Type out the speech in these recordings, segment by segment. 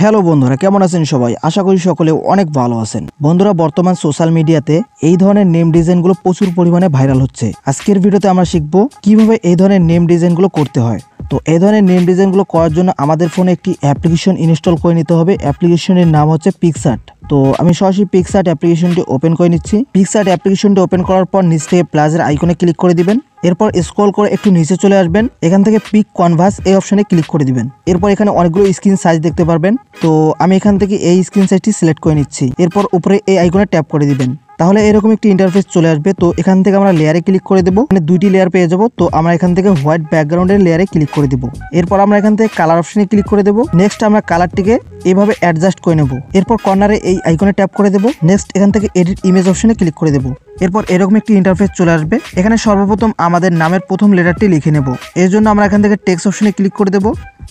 Hello বন্ধুরা, কেমন আছেন সবাই? আশা করি সকলে অনেক ভালো আছেন। বন্ধুরা, বর্তমান সোশ্যাল মিডিয়াতে এই ধরনের নেম ডিজাইনগুলো প্রচুর পরিমাণে ভাইরাল হচ্ছে। আজকের ভিডিওতে আমরা শিখব কিভাবে এই ধরনের নেম ডিজাইনগুলো করতে হয়। তো এই ধরনের নেম ডিজাইনগুলো করার জন্য আমাদের ফোনে একটি অ্যাপ্লিকেশন ইনস্টল করে নিতে হবে। অ্যাপ্লিকেশনের নাম হচ্ছে PicsArt। তো আমি সরাসরি PicsArt অ্যাপ্লিকেশনটি ওপেন করে নিচ্ছি। PicsArt অ্যাপ্লিকেশনটি ওপেন করার পর নিচ থেকে প্লাসের আইকনে ক্লিক করে দিবেন। এরপর স্ক্রল করে একটু নিচে চলে আসবেন। এখান থেকে পিক কনভার্স এই অপশনে ক্লিক করে দিবেন। এরপর এখানে অনেকগুলো স্ক্রিন সাইজ দেখতে পারবেন। তো আমি এখান থেকে এই স্ক্রিন সাইজটি সিলেক্ট করে নিচ্ছি। এরপর উপরে এই আইকনে ট্যাপ করে দিবেন। তাহলে এরকম একটি ইন্টারফেস চলে আসবে। তো এখান থেকে আমরা লেয়ারে ক্লিক করে দেবো। মানে দুইটি লেয়ার পেয়ে যাবো। তো আমরা এখান থেকে হোয়াইট ব্যাকগ্রাউন্ডের লেয়ারে ক্লিক করে দেবো। এরপর আমরা এখান থেকে কালার অপশনে ক্লিক করে দেবো। নেক্সট আমরা কালারটিকে এইভাবে অ্যাডজাস্ট করে নেব। এরপর কর্নারে এই আইকনে ট্যাপ করে দেবো। নেক্সট এখান থেকে এডিট ইমেজ অপশনে ক্লিক করে দেবো। এরপর এরকম একটি ইন্টারফেস চলে আসবে। এখানে সর্বপ্রথম আমাদের নামের প্রথম লেটারটি লিখে নেব। এর জন্য আমরা এখান থেকে টেক্সট অপশনে ক্লিক করে দেবো।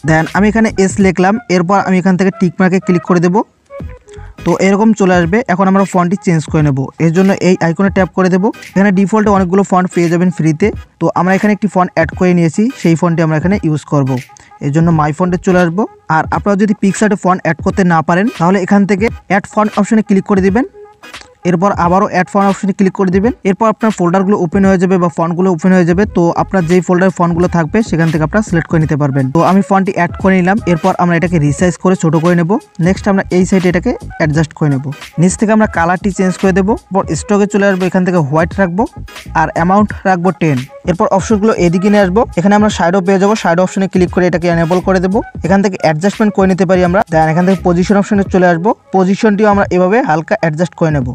দেন আমি এখানে এস লিখলাম। এরপর আমি এখান থেকে টিক মার্কে ক্লিক করে দেবো। তো এরকম চলে আসবে। এখন আমরা ফন্টটি চেঞ্জ করে নেব। এর জন্য এই আইকনে ট্যাপ করে দেবো। এখানে ডিফল্টে অনেকগুলো ফন্ট পেয়ে যাবেন ফ্রিতে। তো আমরা এখানে একটি ফন্ট অ্যাড করে নিয়েছি, সেই ফন্টটি আমরা এখানে ইউজ করব। এর জন্য মাই ফন্টে চলে আসবো। আর আপনারা যদি পিক্সআর্টে ফন্ট অ্যাড করতে না পারেন তাহলে এখান থেকে অ্যাড ফন্ট অপশনে ক্লিক করে দিবেন। এরপর আবারও অ্যাড ফন্ট অপশনে ক্লিক করে দিবেন। এরপর আপনার ফোল্ডারগুলো ওপেন হয়ে যাবে বা ফন্টগুলো ওপেন হয়ে যাবে। তো আপনার যেই ফোল্ডারে ফন্টগুলো থাকবে সেখান থেকে আপনারা সিলেক্ট করে নিতে পারবেন। তো আমি ফন্টটি অ্যাড করে নিলাম। এরপর আমরা এটাকে রিসাইজ করে ছোট করে নেব। নেক্সট আমরা এই সাইডে এটাকে অ্যাডজাস্ট করে নেব। নিচ থেকে আমরা কালারটি চেঞ্জ করে দেবো। এরপর স্টকে চলে আসবো। এখান থেকে হোয়াইট রাখবো আর অ্যামাউন্ট রাখবো 10। এরপর অপশনগুলো এদিকে নিয়ে আসবো। এখানে আমরা সাইডও পেয়ে যাবো। সাইড অপশনে ক্লিক করে এটাকে এনেবল করে দেবো। এখান থেকে অ্যাডজাস্টমেন্ট করে নিতে পারি আমরা। দেন এখান থেকে পজিশন অপশনে চলে আসবো। পজিশনটিও আমরা এভাবে হালকা অ্যাডজাস্ট করে নেব।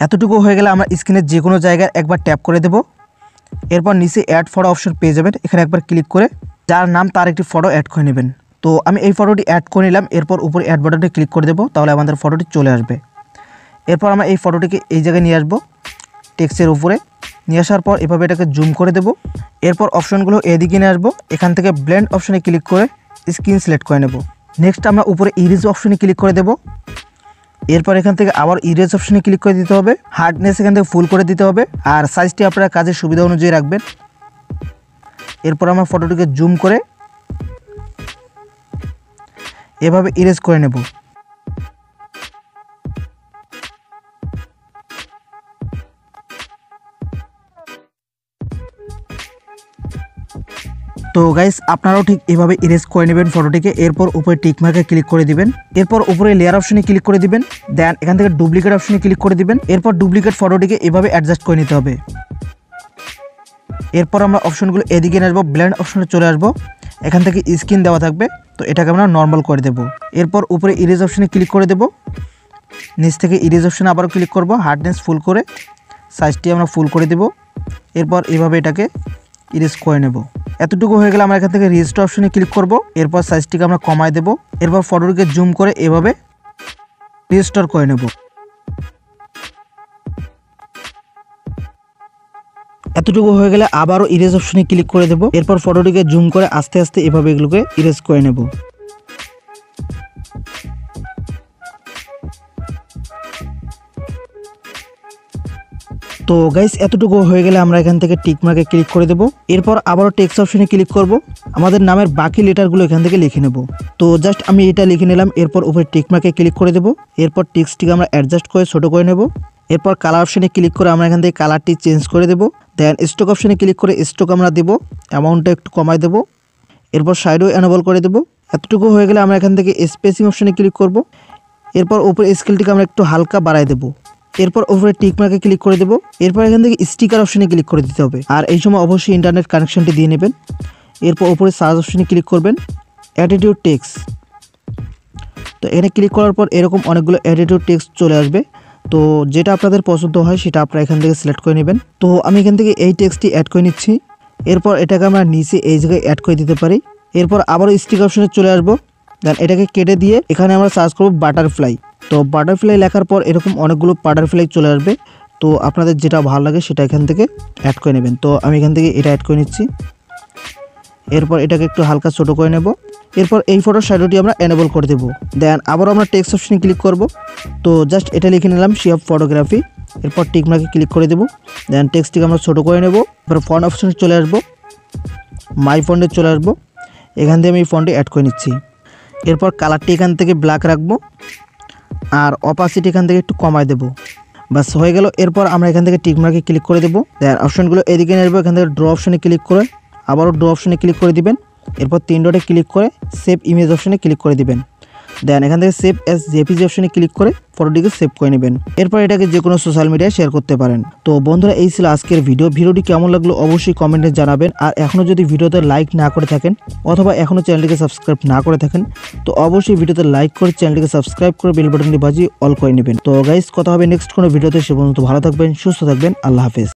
এতটুকু হয়ে গেলে আমরা স্ক্রিনের যে কোনো জায়গায় একবার ট্যাপ করে দেব। এরপর নিচে অ্যাড ফটো অপশন পেয়ে যাবেন। এখানে একবার ক্লিক করে যার নাম তার একটি ফটো অ্যাড করে নেবেন। তো আমি এই ফটোটি অ্যাড করে নিলাম। এরপর উপরে অ্যাড বাটনে ক্লিক করে দেবো। তাহলে আমাদের ফটোটি চলে আসবে। এরপর আমরা এই ফটোটিকে এই জায়গায় নিয়ে আসবো, টেক্সটের উপরে নিয়ে আসার পর এভাবে এটাকে জুম করে দেবো। এরপর অপশনগুলো এদিকে নিয়ে আসবো। এখান থেকে ব্লেন্ড অপশনে ক্লিক করে স্ক্রিন সিলেক্ট করে নেব। নেক্সট আমরা উপরে ইরেজ অপশনে ক্লিক করে দেবো। এরপর এখান থেকে আবার ইরেজ অপশনে ক্লিক করে দিতে হবে। হার্ডনেস এখান থেকে ফুল করে দিতে হবে। আর সাইজটি আপনারা কাজের সুবিধা অনুযায়ী রাখবেন। এরপর আমরা ফটোটিকে জুম করে এভাবে ইরেজ করে নেব। তো গাইস, আপনারাও ঠিক এভাবে ইরেজ করে নেবেন ফটোটিকে। এরপর উপরে টিক মার্কে ক্লিক করে দিবেন। এরপর উপরে লেয়ার অপশনে ক্লিক করে দিবেন। দেন এখান থেকে ডুপ্লিকেট অপশনে ক্লিক করে দিবেন। এরপর ডুপ্লিকেট ফটোটিকে এভাবে অ্যাডজাস্ট করে নিতে হবে। এরপর আমরা অপশনগুলো এদিকে নিয়ে আসবো। ব্লেন্ড অপশনে চলে আসবো। এখান থেকে স্ক্রিন দেওয়া থাকবে, তো এটাকে আমরা নর্মাল করে দেব। এরপর উপরে ইরেজ অপশনে ক্লিক করে দেব। নিচ থেকে ইরেজ অপশনে আবারও ক্লিক করব। হার্ডনেস ফুল করে সাইজটি আমরা ফুল করে দেব। এরপর এভাবে এটাকে ইরেজ করে নেব। এতটুকু হয়ে গেলে আমরা এখান থেকে রেজিস্টার অপশনে ক্লিক করব। এরপর সাইজটিকে আমরা কমায় দেব। এরপর ফটোটিকে জুম করে এভাবে রেজিস্টার করে নেব। এতটুকু হয়ে গেলে আবারও ইরেজ অপশনে ক্লিক করে দেব। এরপর ফটোটিকে জুম করে আস্তে আস্তে এভাবে এগুলোকে ইরেজ করে নেব। তো গাইস, এতটুকু হয়ে গেলে আমরা এখান থেকে টিক মার্কে ক্লিক করে দেব। এরপর আবারও টেক্সট অপশনে ক্লিক করব। আমাদের নামের বাকি লেটারগুলো এখান থেকে লিখে নেব। তো জাস্ট আমি এটা লিখে নিলাম। এরপর উপরে টিক মার্কে ক্লিক করে দেব। এরপর টেক্সটটিকে আমরা অ্যাডজাস্ট করে ছোট করে নেব। এরপর কালার অপশনে ক্লিক করে আমরা এখান থেকে কালারটি চেঞ্জ করে দেব। দেন স্টক অপশনে ক্লিক করে স্টক আমরা দেব, অ্যামাউন্টটা একটু কমায় দেব। এরপর সাইডও এনেবল করে দেব। এতটুকু হয়ে গেলে আমরা এখান থেকে স্পেসিং অপশনে ক্লিক করব। এরপর উপরে স্কেলটিকে আমরা একটু হালকা বাড়ায় দেব। এরপর উপরে টিক মার্কে ক্লিক করে দেব। এরপর এখান থেকে স্টিকার অপশনে ক্লিক করে দিতে হবে। আর এই সময় অবশ্যই ইন্টারনেট কানেকশনটি দিয়ে নেবেন। এরপর উপরে সার্চ অপশনে ক্লিক করবেন, অ্যাটিটিউড টেক্সট। তো এখানে ক্লিক করার পর এরকম অনেকগুলো অ্যাটিটিউড টেক্সট চলে আসবে। তো যেটা আপনাদের পছন্দ হয় সেটা আপনারা এখান থেকে সিলেক্ট করে নেবেন। তো আমি এখান থেকে এই টেক্সটটি অ্যাড করে নিচ্ছি। এরপর এটাকে আমরা নিচে এই জায়গায় অ্যাড করে দিতে পারি। এরপর আবারও স্টিকার অপশনে চলে আসবো। দেন এটাকে কেটে দিয়ে এখানে আমরা সার্চ করব বাটারফ্লাই। তো বাটারফ্লাই লেখার পর এরকম অনেকগুলো বাটারফ্লাই চলে আসবে। তো আপনাদের যেটা ভালো লাগে সেটা এখান থেকে অ্যাড করে নেবেন। তো আমি এখান থেকে এটা অ্যাড করে নিচ্ছি। এরপর এটাকে একটু হালকা ছোট করে নেব। এরপর এই ফটোর শ্যাডোটি আমরা এনেবল করে দেব। দেন আবারও আমরা টেক্সট অপশনে ক্লিক করব। তো জাস্ট এটা লিখে নিলাম, শেপ ফটোগ্রাফি। এরপর টিক মার্কে ক্লিক করে দেব। দেন টেক্সটটিকে আমরা ছোট করে নেব। এরপর ফন্ট অপশনে চলে আসব, মাই ফন্টে চলে আসব। এখান থেকে আমি এই ফন্টটি অ্যাড করে নিচ্ছি। এরপর কালারটি এখান থেকে ব্ল্যাক রাখবো আর অপাসিটি এখান থেকে একটু কমায় দেবো। বাস হয়ে গেল। এরপর আমরা এখান থেকে টিক মার্কে ক্লিক করে দেবো। দেন অপশনগুলো এদিকে নেব, এখান থেকে ড্র অপশনে ক্লিক করে আবারও ড্র অপশনে ক্লিক করে দিবেন। এরপর 3 ডটে ক্লিক করে সেভ ইমেজ অপশনে ক্লিক করে দিবেন। দেন এখান থেকে সেভ অ্যাজ জেপিজি অপশনে ক্লিক করে ফটোটিকে সেভ করে নেবেন। এরপর এটাকে যে কোনো সোশ্যাল মিডিয়ায় শেয়ার করতে পারেন। তো বন্ধুরা, এই ছিল আজকের ভিডিওটি কেমন লাগলো অবশ্যই কমেন্টে জানাবেন। আর এখনও যদি ভিডিওতে লাইক না করে থাকেন অথবা এখনও চ্যানেলটিকে সাবস্ক্রাইব না করে থাকেন তো অবশ্যই ভিডিওতে লাইক করে চ্যানেলটিকে সাবস্ক্রাইব করে বেল বাটনটি বাজিয়ে অল করে নেবেন। তো গাইস, কথা হবে নেক্সট কোনো ভিডিওতে। সে পর্যন্ত ভালো থাকবেন, সুস্থ থাকবেন, আল্লাহ হাফেজ।